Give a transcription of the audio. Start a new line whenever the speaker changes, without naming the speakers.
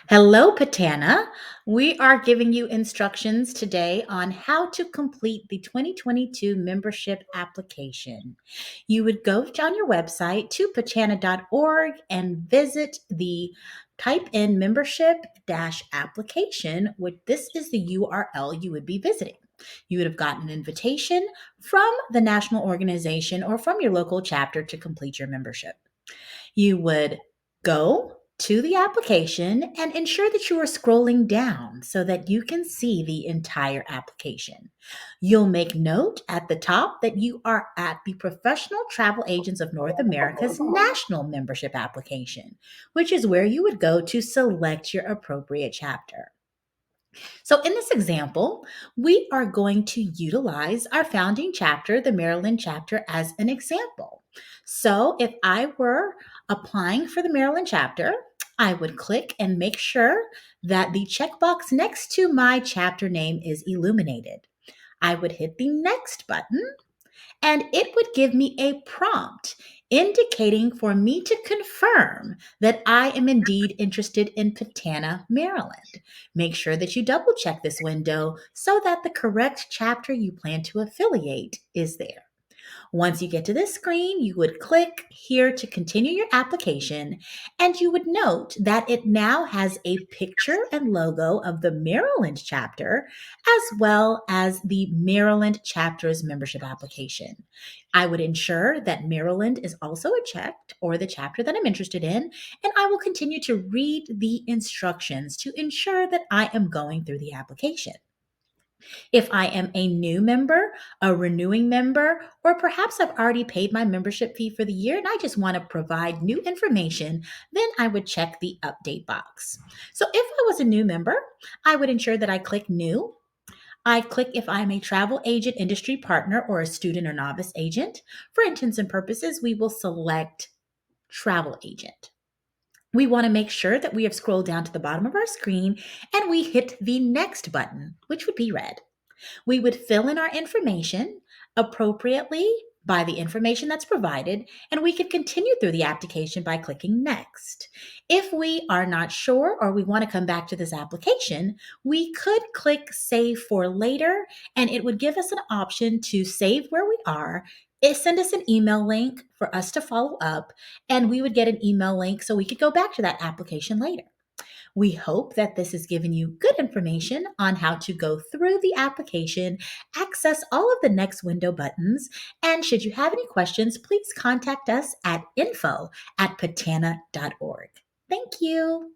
Hello, PTANA. We are giving you instructions today on how to complete the 2022 membership application. You would go on your website to patana.org and type in membership application, which this is the URL you would be visiting. You would have gotten an invitation from the national organization or from your local chapter to complete your membership. You would go to the application and ensure that you are scrolling down so that you can see the entire application. You'll make note at the top that you are at the Professional Travel Agents of North America's national membership application, which is where you would go to select your appropriate chapter. So, in this example, we are going to utilize our founding chapter, the Maryland chapter, as an example. So, if I were applying for the Maryland chapter, I would click and make sure that the checkbox next to my chapter name is illuminated. I would hit the next button and it would give me a prompt indicating for me to confirm that I am indeed interested in PTANA, Maryland. Make sure that you double check this window so that the correct chapter you plan to affiliate is there. Once you get to this screen, you would click here to continue your application, and you would note that it now has a picture and logo of the Maryland chapter, as well as the Maryland chapter's membership application. I would ensure that Maryland is also checked, or the chapter that I'm interested in, and I will continue to read the instructions to ensure that I am going through the application. If I am a new member, a renewing member, or perhaps I've already paid my membership fee for the year and I just want to provide new information, then I would check the update box. So if I was a new member, I would ensure that I click new. I click if I'm a travel agent, industry partner, or a student or novice agent. For intents and purposes, we will select travel agent. We want to make sure that we have scrolled down to the bottom of our screen and we hit the next button, which would be red. We would fill in our information appropriately by the information that's provided, and we could continue through the application by clicking next. If we are not sure or we want to come back to this application, we could click save for later, and it would give us an option to save where we are. It send us an email link for us to follow up, and we would get an email link so we could go back to that application later. We hope that this has given you good information on how to go through the application, access all of the next window buttons, and should you have any questions, please contact us at info@patana.org. Thank you.